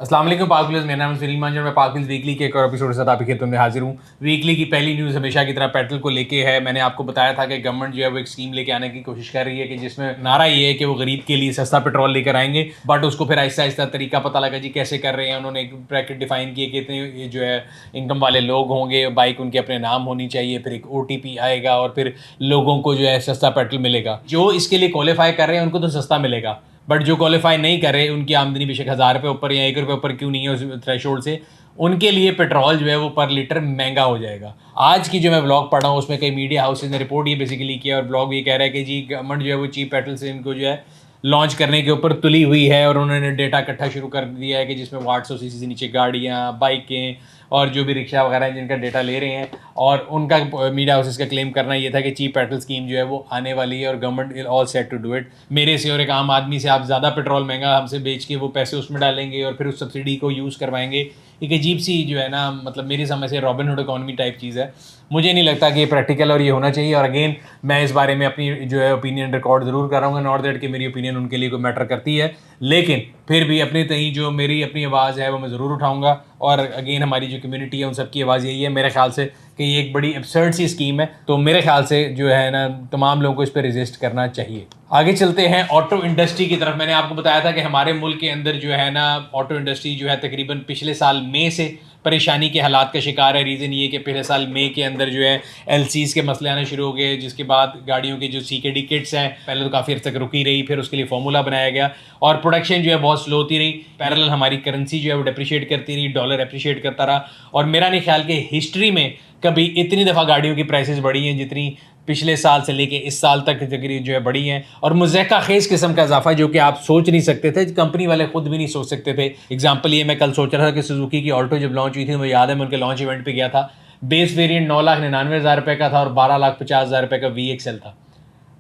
अस्सलाम वालेकुम पाकविल्स, मेरा नाम सुनील मांझर। मैं पाकविल्स वीकली के एक और एपिसोड के साथ आपकी खिदमत में हाजिर हूँ। वीकली की पहली न्यूज़ हमेशा की तरह पेट्रोल को लेके है। मैंने आपको बताया था कि गवर्नमेंट जो है वो एक स्कीम लेके आने की कोशिश कर रही है कि जिसमें नारा ये है कि वो गरीब के लिए सस्ता पेट्रोल लेकर आएंगे, बट उसको फिर आहिस्ता आहिस्ता तरीका पता लगा जी कैसे कर रहे हैं। उन्होंने एक ब्रैकेट डिफाइन किए कि इतने ये जो है इनकम वाले लोग होंगे, बाइक उनके अपने नाम होनी चाहिए, फिर एक OTP आएगा और फिर लोगों को जो है सस्ता पेट्रोल मिलेगा। जो इसके लिए क्वालिफाई कर रहे हैं उनको तो सस्ता मिलेगा, बट जो क्वालिफाई नहीं करे, उनकी आमदनी बेशक 1000 रुपये ऊपर या 1 रुपये ऊपर क्यों नहीं है उस थ्रेशोल्ड से, उनके लिए पेट्रोल जो है वो पर लीटर महंगा हो जाएगा। आज की जो मैं ब्लॉग पढ़ा हूँ उसमें कई मीडिया हाउसेज ने रिपोर्ट ये बेसिकली किया और ब्लॉग ये कह रहा है कि जी गवर्नमेंट जो है वो चीप पेट्रोल से इनको जो है लॉन्च करने के ऊपर तुली हुई है और उन्होंने डेटा इकट्ठा शुरू कर दिया है कि जिसमें 800 cc से नीचे गाड़ियाँ, बाइकें और जो भी रिक्शा वगैरह हैं जिनका डेटा ले रहे हैं। और उनका मीडिया हाउसेस का क्लेम करना ये था कि चीप पेट्रोल स्कीम जो है वो आने वाली है और government is all set to do it. मेरे से और एक आम आदमी से आप ज़्यादा पेट्रोल महंगा हमसे बेच के वो पैसे उसमें डालेंगे और फिर उस सब्सिडी को यूज़ करवाएंगे। एक अजीब सी जो है ना, मतलब मेरी समझ से रॉबिनहुड इकॉनमी टाइप चीज़ है। मुझे नहीं लगता कि ये प्रैक्टिकल और ये होना चाहिए। और अगेन मैं इस बारे में अपनी जो है ओपिनियन रिकॉर्ड ज़रूर कराऊंगा, नॉट दैट कि मेरी ओपिनियन उनके लिए कोई मैटर करती है, लेकिन फिर भी अपनी तई जो मेरी अपनी आवाज़ है वो मैं ज़रूर उठाऊंगा। और अगेन हमारी जो कम्युनिटी है उन सबकी आवाज़ यही है मेरे ख्याल से कि ये एक बड़ी एब्सर्ड सी स्कीम है। तो मेरे ख्याल से जो है ना तमाम लोगों को इस पर रेजिस्ट करना चाहिए। आगे चलते हैं ऑटो इंडस्ट्री की तरफ। मैंने आपको बताया था कि हमारे मुल्क के अंदर जो है ना ऑटो इंडस्ट्री जो है तकरीबन पिछले साल मई से परेशानी के हालात का शिकार है। रीज़न ये कि पिछले साल मई के अंदर जो है LCs के मसले आने शुरू हो गए, जिसके बाद गाड़ियों के जो CKD किट्स हैं पहले तो काफ़ी अर्से तक रुकी रही, फिर उसके लिए फार्मूला बनाया गया और प्रोडक्शन जो है बहुत स्लो होती रही। पैरेलल हमारी करेंसी जो है वो डिप्रिशिएट करती रही, डॉलर अप्रिशिएट करता रहा। और मेरा नहीं ख्याल कि हिस्ट्री में कभी इतनी दफ़ा गाड़ियों की प्राइसेस बढ़ी हैं जितनी पिछले साल से लेके इस साल तक जो है बढ़ी हैं। और मुज़क्का खेज़ किस्म का इजाफा जो कि आप सोच नहीं सकते थे, कंपनी वाले खुद भी नहीं सोच सकते थे। एग्जांपल ये मैं कल सोच रहा था कि सुजुकी की ऑल्टो जब लॉन्च हुई थी, मुझे याद है मैं उनके लॉन्च इवेंट पे गया था। बेस वेरिएंट 9,99,000 रुपये का था और 12,50,000 रुपये का VXL था।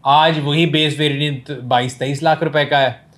आज वही बेस वेरिएंट 22-23 लाख रुपए का है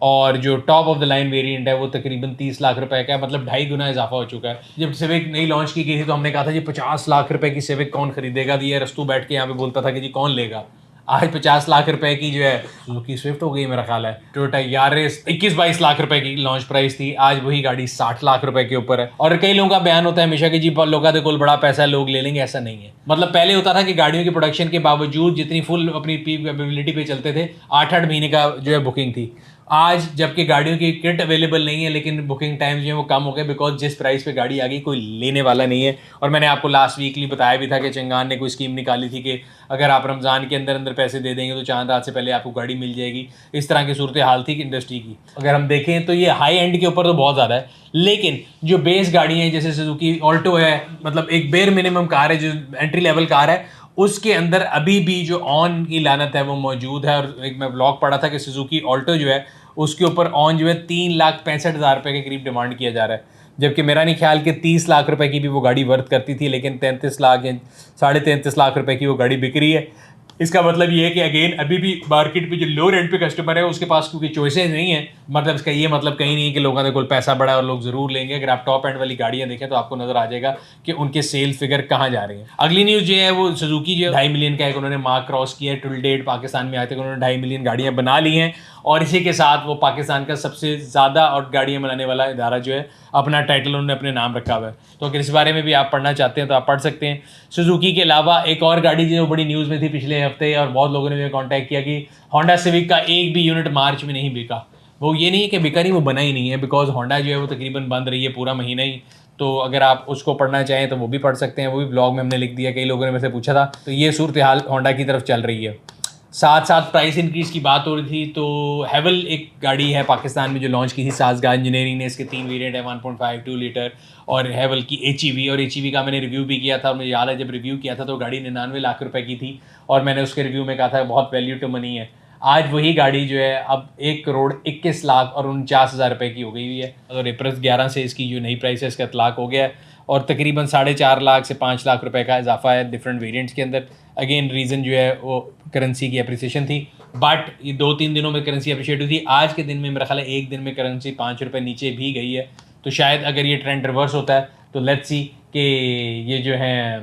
और जो top of the line variant है वो तकरीबन 30 लाख रुपए का है, मतलब 2.5 गुना इजाफा हो चुका है। जब सिविक नई लॉन्च की गई थी तो हमने कहा था जी 50 लाख रुपए की सिविक कौन खरीदेगा, ये रस्तू बैठ के यहाँ पे बोलता था कि जी कौन लेगा। आज 50 लाख रुपए की जो है सुजुकी स्विफ्ट हो गई मेरा ख्याल है। टोयोटा यारिस 21-22 लाख रुपए की लॉन्च प्राइस थी, आज वही गाड़ी 60 लाख रुपए के ऊपर है। और कई लोगों का बयान होता है हमेशा कि जी लोगों के कुल बड़ा पैसा है लोग ले लेंगे, ऐसा नहीं है। मतलब पहले होता था कि गाड़ियों की प्रोडक्शन के बावजूद जितनी फुल अपनी पीक कैपेबिलिटी पे चलते थे 8-8 महीने का जो है बुकिंग थी। आज जबकि गाड़ियों की किट अवेलेबल नहीं है लेकिन बुकिंग टाइम जो है वो कम हो गए, बिकॉज जिस प्राइस पे गाड़ी आ गई कोई लेने वाला नहीं है। और मैंने आपको लास्ट वीकली बताया भी था कि चंगान ने कोई स्कीम निकाली थी कि अगर आप रमज़ान के अंदर अंदर पैसे दे देंगे तो चांद रात से पहले आपको गाड़ी मिल जाएगी। इस तरह की सूरत हाल थी कि इंडस्ट्री की। अगर हम देखें तो ये हाई एंड के ऊपर तो बहुत ज़्यादा है, लेकिन जो बेस गाड़ी हैं जैसे सुजुकी ऑल्टो है, मतलब एक बेर मिनिमम कार है जो एंट्री लेवल कार है, उसके अंदर अभी भी जो ऑन की लानत है वो मौजूद है। और एक मैं ब्लॉग पढ़ा था कि सुजुकी ऑल्टो जो है उसके ऊपर ऑन जो है 3,65,000 रुपये के करीब डिमांड किया जा रहा है, जबकि मेरा नहीं ख्याल कि 30 लाख रुपए की भी वो गाड़ी वर्थ करती थी, लेकिन 33 लाख या 33.5 लाख रुपए की वो गाड़ी बिक रही है। इसका मतलब ये है कि अगेन अभी भी मार्केट में जो लो रेंट पे कस्टमर है उसके पास क्योंकि चॉइसेस नहीं है, मतलब इसका ये मतलब कहीं नहीं है कि लोगों के कुल पैसा बड़ा है और लोग ज़रूर लेंगे। अगर आप टॉप एंड वाली गाड़ियाँ देखें तो आपको नजर आ जाएगा कि उनके सेल फिगर कहाँ जा रहे हैं। अगली न्यूज़ जो है वो सुजुकी जो 2.5 मिलियन का एक उन्होंने मार्क क्रॉस किया है। टिल डेट पाकिस्तान में आए तक उन्होंने 2.5 मिलियन गाड़ियाँ बना ली हैं और इसी के साथ वो पाकिस्तान का सबसे ज़्यादा और गाड़ियाँ बनाने वाला इदारा जो है अपना टाइटल उन्होंने अपने नाम रखा हुआ है। तो अगर इस बारे में भी आप पढ़ना चाहते हैं तो आप पढ़ सकते हैं। सुजुकी के अलावा एक और गाड़ी जो बड़ी न्यूज़ में थी पिछले हफ्ते और बहुत लोगों ने मुझे कॉन्टैक्ट किया कि होंडा सिविक का एक भी यूनिट मार्च में नहीं बिका। वो ये नहीं है कि बिका नहीं, वो बना ही नहीं है, बिकॉज होंडा जो है वो तकरीबन बंद रही है पूरा महीना ही। तो अगर आप उसको पढ़ना चाहें तो वो भी पढ़ सकते हैं, वो भी ब्लॉग में हमने लिख दिया। कई लोगों ने मेरे से पूछा था, तो ये सूरत हाल होंडा की तरफ चल रही है। साथ साथ प्राइस इंक्रीज़ की बात हो रही थी तो हेवल एक गाड़ी है पाकिस्तान में जो लॉन्च की थी साज़गा इंजीनियरिंग ने। इसके 3 वेरिएंट है, 1.5, 2 लीटर और हेवल की HEV। और HEV का मैंने रिव्यू भी किया था और मुझे याद है जब रिव्यू किया था तो गाड़ी 99 लाख रुपए की थी और मैंने उसके रिव्यू में कहा था बहुत वैल्यू टू मनी है। आज वही गाड़ी जो है अब 1,21,49,000 रुपये की हो गई हुई है। और अप्रैल 11 से इसकी जो नई प्राइस है इसका इतलाक हो गया है और तकरीबन 4.5 लाख से 5 लाख रुपए का इजाफा है डिफरेंट वेरिएंट्स के अंदर। अगेन रीज़न जो है वो करेंसी की अप्रिसिएशन थी, बट ये 2-3 दिनों में करेंसी अप्रिशिएट हुई थी। आज के दिन में मेरा ख्याल है एक दिन में करेंसी 5 रुपये नीचे भी गई है। तो शायद अगर ये ट्रेंड रिवर्स होता है तो लेट्स सी कि ये जो है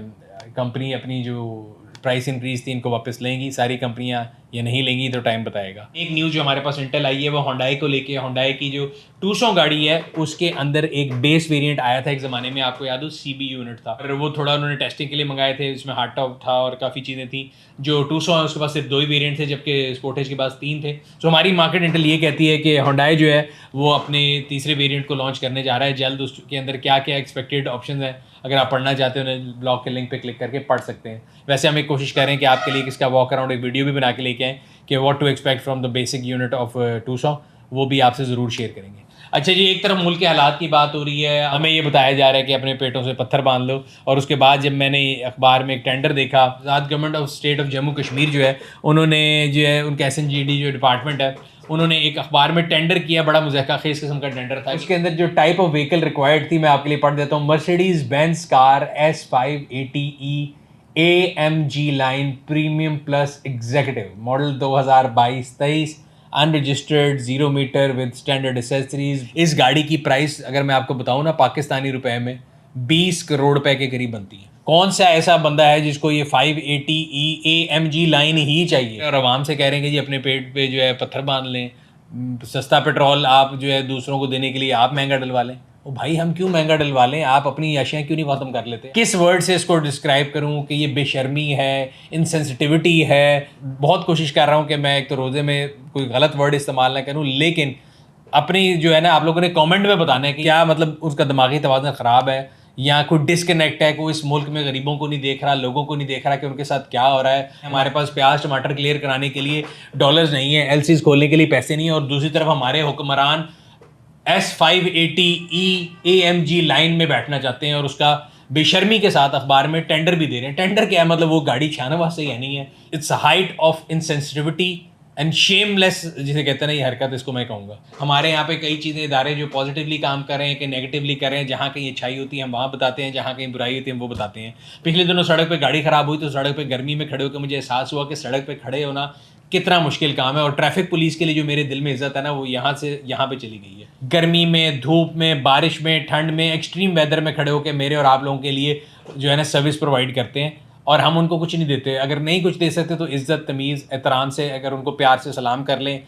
कंपनी अपनी जो प्राइस इंक्रीज थी इनको वापस लेंगी सारी कंपनियां या नहीं लेंगी, तो टाइम बताएगा। एक न्यूज़ जो हमारे पास इंटेल आई है वो होंडाई को लेके, होंडाई की जो 200 गाड़ी है उसके अंदर एक बेस वेरिएंट आया था एक ज़माने में, आपको याद हो CB यूनिट था, और वो थोड़ा उन्होंने टेस्टिंग के लिए मंगाए थे, इसमें हार्ड टॉप था और काफ़ी चीज़ें थी। जो 200 है उसके पास सिर्फ 2 ही वेरिएंट थे, जबकि स्पोर्टेज के पास 3 थे। तो हमारी मार्केट इंटेल ये कहती है कि होंडाई जो है वो अपने तीसरे वेरिएंट को लॉन्च करने जा रहा है जल्द। उसके अंदर क्या क्या एक्सपेक्टेड ऑप्शन है, अगर आप पढ़ना चाहते हो उन्हें ब्लॉग के लिंक पे क्लिक करके पढ़ सकते हैं। वैसे हम एक कोशिश कर रहे हैं कि आपके लिए इसका वॉक अराउंड एक वीडियो भी बना के लेके आएँ कि what to expect from the basic unit of 200, वो भी आपसे ज़रूर शेयर करेंगे। अच्छा जी, एक तरफ मुल्क के हालात की बात हो रही है, हमें ये बताया जा रहा है कि अपने पेटों से पत्थर बांध लो, और उसके बाद जब मैंने अखबार में एक टेंडर देखा, government of state of Jammu Kashmir जो है उन्होंने जो है उनका SNGD जो डिपार्टमेंट है उन्होंने एक अखबार में टेंडर किया, बड़ा मुज़हका खेज किस्म का टेंडर था। उसके अंदर जो टाइप ऑफ व्हीकल रिक्वायर्ड थी मैं आपके लिए पढ़ देता हूँ। Mercedes Benz car S580E AMG line premium plus executive model 2022-23 unregistered 0 metre with standard accessories. इस गाड़ी की प्राइस अगर मैं आपको बताऊं ना पाकिस्तानी रुपए में 20 करोड़ रुपए के करीब बनती है। कौन सा ऐसा बंदा है जिसको ये 580E AMG लाइन ही चाहिए, और आवाम से कह रहे हैं कि जी अपने पेट पे जो है पत्थर बांध लें, सस्ता पेट्रोल आप जो है दूसरों को देने के लिए आप महंगा डलवा लें। ओ भाई, हम क्यों महंगा डलवा लें, आप अपनी याशियाँ क्यों नहीं ख़त्म कर लेते? किस वर्ड से इसको डिस्क्राइब करूं कि ये बेशर्मी है, इनसेंसिटिविटी है। बहुत कोशिश कर रहा हूं कि मैं एक तो रोज़े में कोई गलत वर्ड इस्तेमाल ना करूं, लेकिन अपनी जो है ना आप लोगों ने कमेंट में बताना है कि क्या मतलब उसका दिमागी तवाज़ुन ख़राब है या कोई डिस्कनेक्ट है, कोई इस मुल्क में गरीबों को नहीं देख रहा, लोगों को नहीं देख रहा कि उनके साथ क्या हो रहा है। हमारे पास प्याज टमाटर क्लियर कराने के लिए डॉलर्स नहीं है, LCs खोलने के लिए पैसे नहीं है, और दूसरी तरफ हमारे हुक्मरान S580E AMG लाइन में बैठना चाहते हैं और उसका बेशर्मी के साथ अखबार में टेंडर भी दे रहे हैं। टेंडर क्या है, मतलब वो गाड़ी छाने वास्ते ही नहीं है। It's height of insensitivity and shameless जिसे कहते हैं ना, ये हरकत इसको मैं कहूँगा। हमारे यहाँ पे कई चीज़ें इदारे जो पॉजिटिवली काम कर रहे हैं कि नेगेटिवली कर रहे हैं, जहाँ कहीं अच्छाई होती है हम वहाँ बताते हैं, जहाँ कहीं बुराई होती है हम वो बताते हैं। पिछले दिनों सड़क पे गाड़ी ख़राब हुई तो सड़क पे गर्मी में खड़े होकर मुझे एहसास हुआ कि सड़क पे खड़े होना कितना मुश्किल काम है, और ट्रैफिक पुलिस के लिए जो मेरे दिल में इज्जत है ना वो यहाँ से यहाँ पे चली गई है। गर्मी में, धूप में, बारिश में, ठंड में, एक्सट्रीम वेदर में खड़े होकर मेरे और आप लोगों के लिए जो है ना सर्विस प्रोवाइड करते हैं, और हम उनको कुछ नहीं देते। अगर नहीं कुछ दे सकते तो इज़्ज़त, तमीज़, एहतराम से अगर उनको प्यार से सलाम कर लें,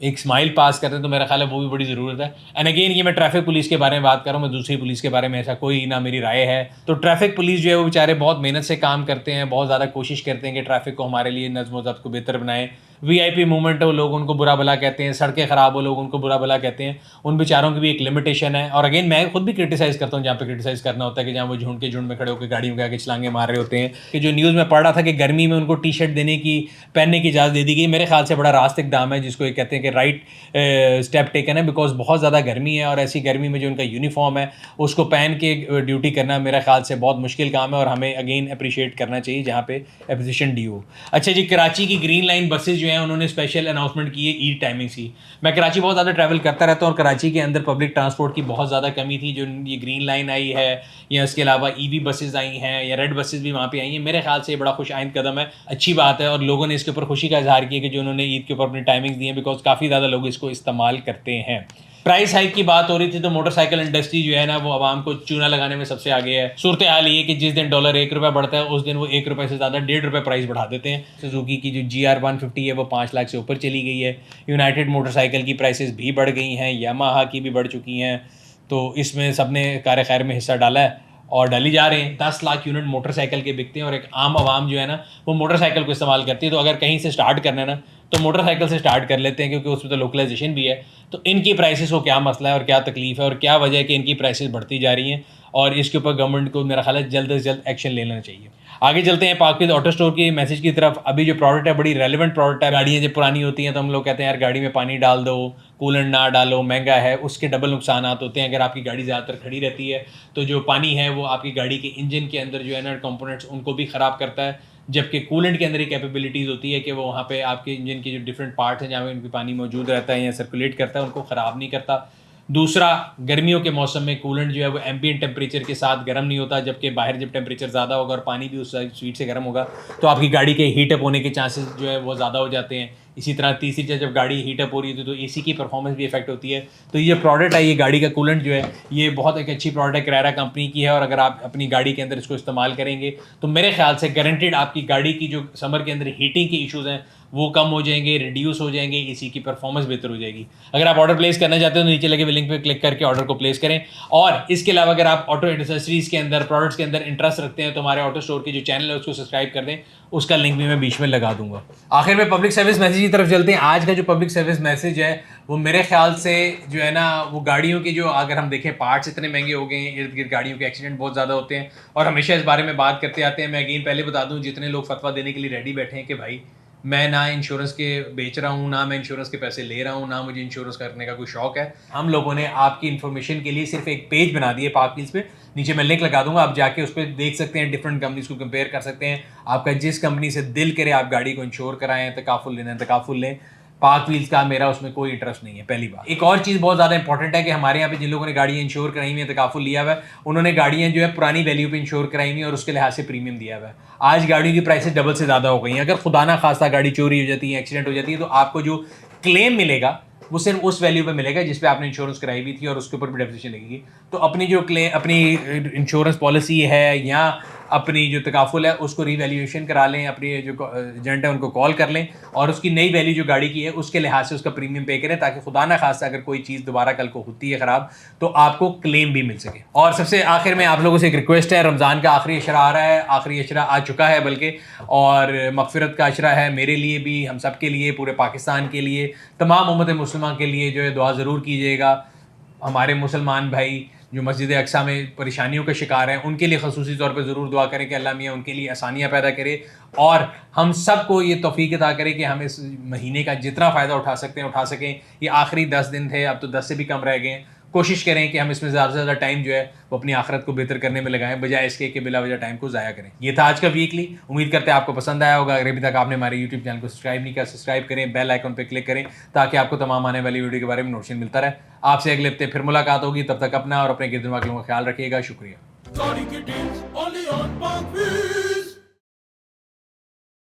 एक स्माइल पास करते हैं, तो मेरा ख्याल है वो भी बड़ी ज़रूरत है। एंड अगेन ये मैं ट्रैफिक पुलिस के बारे में बात कर रहा हूँ, मैं दूसरी पुलिस के बारे में ऐसा कोई ना मेरी राय है। तो ट्रैफिक पुलिस जो है वो बेचारे बहुत मेहनत से काम करते हैं, बहुत ज़्यादा कोशिश करते हैं कि ट्रैफिक को हमारे लिए नज़्म ज़ब्त को बेहतर बनाएं। VIP मूवमेंट हो, लोग उनको बुरा भला कहते हैं, सड़कें ख़राब हो, लोग उनको बुरा भला कहते हैं। उन बेचारों की भी एक लिमिटेशन है। और अगेन मैं खुद भी क्रिटिसाइज़ करता हूँ जहाँ पे क्रिटिसाइज़ करना होता है, कि जहाँ वो झुंड के झुंड में खड़े होकर गाड़ी में आके छलांगे मार रहे होते हैं। कि जो न्यूज़ में पढ़ रहा था कि गर्मी में उनको T-शर्ट देने की, पहनने की इजाज़त दे दी गई, मेरे ख्याल से बड़ा रास्त इक़दाम है, जिसको ये कहते हैं कि राइट स्टेप टेकन है। बिकॉज बहुत ज़्यादा गर्मी है और ऐसी गर्मी में जो उनका यूनिफॉर्म है उसको पहन के ड्यूटी करना मेरे ख्याल से बहुत मुश्किल काम है, और हमें अगेन अप्रिशिएट करना चाहिए जहाँ पे अपोजिशन डी हो। अच्छा जी, कराची की ग्रीन लाइन बसेज जो हैं उन्होंने स्पेशल अनाउंसमेंट की है ईद टाइमिंग्स की। मैं कराची बहुत ज़्यादा ट्रैवल करता रहता हूँ और कराची के अंदर पब्लिक ट्रांसपोर्ट की बहुत ज़्यादा कमी थी। जो ये ग्रीन लाइन आई है या इसके अलावा EV बसेज आई हैं या रेड बसेज भी वहाँ पे आई हैं, मेरे ख्याल से ये बड़ा खुश आइंद कदम है, अच्छी बात है। और लोगों ने इसके ऊपर खुशी का इजहार किया कि जो उन्होंने ईद के ऊपर अपनी टाइमिंग्स दी हैं, बिकॉज काफ़ी ज़्यादा लोग इसको इस्तेमाल करते हैं। प्राइस हाइक की बात हो रही थी तो मोटरसाइकिल इंडस्ट्री जो है ना वो आवाम को चूना लगाने में सबसे आगे है। सूरत हाल ये कि जिस दिन डॉलर 1 रुपये बढ़ता है उस दिन वो 1 रुपये से ज़्यादा 1.5 रुपये प्राइस बढ़ा देते हैं। सुजुकी की जो GR150 है वो 5 लाख से ऊपर चली गई है। यूनाइटेड मोटरसाइकिल की प्राइसेस भी बढ़ गई हैं, यामाहा की भी बढ़ चुकी हैं। तो इसमें सबने कार खैर में हिस्सा डाला है और डाली जा रहे हैं। 10 लाख यूनिट मोटरसाइकिल के बिकते हैं और एक आम आवाम जो है ना वो मोटरसाइकिल को इस्तेमाल करती है। तो अगर कहीं से स्टार्ट करना है ना तो मोटरसाइकिल से स्टार्ट कर लेते हैं, क्योंकि उसमें तो लोकलाइजेशन भी है। तो इनकी प्राइसेस को क्या मसला है और क्या तकलीफ है और क्या वजह है कि इनकी प्राइसेस बढ़ती जा रही हैं, और इसके ऊपर गवर्नमेंट को मेरा ख्याल है जल्द से जल्द एक्शन लेना चाहिए। आगे चलते हैं पाकिद ऑटो स्टोर की मैसेज की तरफ। अभी जो प्रोडक्ट है बड़ी रेलिवेंट प्रोडक्ट है। गाड़ियाँ जब पुरानी होती हैं तो हम लोग कहते हैं यार गाड़ी में पानी डाल दो, कूलेंट ना डालो, महंगा है। उसके डबल नुकसान होते हैं। अगर आपकी गाड़ी ज़्यादातर खड़ी रहती है तो जो पानी है वो आपकी गाड़ी के इंजन के अंदर जो है ना कंपोनेंट्स उनको भी ख़राब करता है, जबकि कूलेंट के अंदर एक कैपेबिलिटीज़ होती है कि वो वहाँ पे आपके इंजन के जो डिफरेंट पार्ट्स हैं जहाँ पे उनकी पानी मौजूद रहता है या सर्कुलेट करता है उनको ख़राब नहीं करता। दूसरा, गर्मियों के मौसम में कूलेंट जो है वो एम्बिएंट टेम्परेचर के साथ गर्म नहीं होता, जबकि बाहर जब टेम्परेचर ज़्यादा होगा और पानी भी उस स्पीड से गर्म होगा तो आपकी गाड़ी के हीटअप होने के चांसेस जो है वो ज़्यादा हो जाते हैं। इसी तरह तीसरी चीज़, जब गाड़ी हीटअप हो रही है तो एसी की परफॉर्मेंस भी इफेक्ट होती है। तो ये प्रोडक्ट है, ये गाड़ी का कूलेंट जो है ये बहुत एक अच्छी प्रोडक्ट है, कैरेरा कंपनी की है, और अगर आप अपनी गाड़ी के अंदर इसको इस्तेमाल करेंगे तो मेरे ख्याल से गारंटेड आपकी गाड़ी की जो समर के अंदर हीटिंग के इश्यूज़ हैं वो कम हो जाएंगे, रिड्यूस हो जाएंगे, एसी की परफॉर्मेंस बेहतर हो जाएगी। अगर आप ऑर्डर प्लेस करना चाहते हो तो नीचे लगे हुए लिंक पे क्लिक करके ऑर्डर को प्लेस करें। और इसके अलावा अगर आप ऑटो एक्सेसरीज़ के अंदर, प्रोडक्ट्स के अंदर इंटरेस्ट रखते हैं तो हमारे ऑटो स्टोर के जो चैनल है उसको सब्सक्राइब कर दें, उसका लिंक भी मैं बीच में लगा दूंगा। आखिर में पब्लिक सर्विस मैसेज की तरफ चलते हैं। आज का जो पब्लिक सर्विस मैसेज है वो मेरे ख्याल से जो है ना, वो गाड़ियों की जो, अगर हम देखें पार्ट्स इतने महंगे हो गए हैं, इर्द गिर्द गाड़ियों के एक्सीडेंट बहुत ज़्यादा होते हैं और हमेशा इस बारे में बात करते आते हैं। मैं अगेन पहले बता दूं, जितने लोग फतवा देने के लिए रेडी बैठे हैं कि भाई मैं ना इंश्योरेंस के बेच रहा हूँ, ना मैं इंश्योरेंस के पैसे ले रहा हूँ, ना मुझे इंश्योरेंस करने का कोई शौक है। हम लोगों ने आपकी इन्फॉर्मेशन के लिए सिर्फ एक पेज बना दिया पार्क व्हील्स पे, नीचे मैं लिंक लगा दूंगा, आप जाके उस पर देख सकते हैं, डिफरेंट कंपनीज को कंपेयर कर सकते हैं। आपका जिस कंपनी से दिल करे आप गाड़ी को इंश्योर कराएं, तकाफुल लेना है तकाफुल लें। पार्क व्हील्स का मेरा उसमें कोई इंटरेस्ट नहीं है, पहली बात। एक और चीज़ बहुत ज़्यादा इंपॉर्टेंट है कि हमारे यहाँ पे जिन लोगों ने गाड़ियाँ इंश्योर कराई हुई है, तकाफुल लिया हुआ है, उन्होंने गाड़ियाँ जो है पुरानी वैल्यू पे इंश्योर कराई हुई है और उसके लिहाज से प्रीमियम दिया हुआ है। आज गाड़ियों की प्राइसेस डबल से ज़्यादा हो गई हैं। अगर खुदा ना खास्ता गाड़ी चोरी हो जाती है, एक्सीडेंट हो जाती है, तो आपको जो क्लेम मिलेगा वो सिर्फ उस वैल्यू पे मिलेगा जिस पे आपने इंश्योरेंस कराई हुई थी और उसके ऊपर भी डेप्रिसिएशन लगेगी। तो अपनी जो क्लेम, अपनी इंश्योरेंस पॉलिसी है या अपनी जो तकाफुल है उसको रीवैल्यूएशन करा लें, अपनी जो एजेंट है उनको कॉल कर लें और उसकी नई वैल्यू जो गाड़ी की है उसके लिहाज से उसका प्रीमियम पे करें, ताकि खुदा ना खास्ता अगर कोई चीज़ दोबारा कल को होती है ख़राब तो आपको क्लेम भी मिल सके। और सबसे आखिर में आप लोगों से एक रिक्वेस्ट है, रमज़ान का आखिरी अशरा आ रहा है, आखिरी अशरा आ चुका है बल्कि, और मगफिरत का अशरा है मेरे लिए भी, हम सब के लिए, पूरे पाकिस्तान के लिए, तमाम उम्मत मुस्लिमा के लिए जो है दुआ ज़रूर कीजिएगा। हमारे मुसलमान भाई जो मस्जिद अक्सा में परेशानियों का शिकार हैं उनके लिए ख़ुसूसी तौर पर ज़रूर दुआ करें कि अल्लाह मियाँ उनके लिए आसानियाँ पैदा करे और हम सब को ये तौफीक अता करे कि हम इस महीने का जितना फ़ायदा उठा सकते हैं उठा सकें। ये आखिरी 10 दिन थे, अब तो 10 से भी कम रह गए हैं। कोशिश करें कि हम इसमें ज़्यादा से ज़्यादा टाइम जो है वो अपनी आखिरत को बेहतर करने में लगाएं, बजाय इसके कि बिला वजह टाइम को ज़ाया करें। ये था आज का वीकली, उम्मीद करते हैं आपको पसंद आया होगा। अगर अभी तक आपने हमारे यूट्यूब चैनल को सब्सक्राइब नहीं किया, सब्सक्राइब करें, बेल आइकन पर क्लिक करें ताकि आपको तमाम आने वाली वीडियो के बारे में नोटिफिकेशन मिलता रहे। आपसे अगले हफ्ते फिर मुलाकात होगी, तब तक अपना और अपने गिरद वालों का ख्याल रखिएगा। शुक्रिया।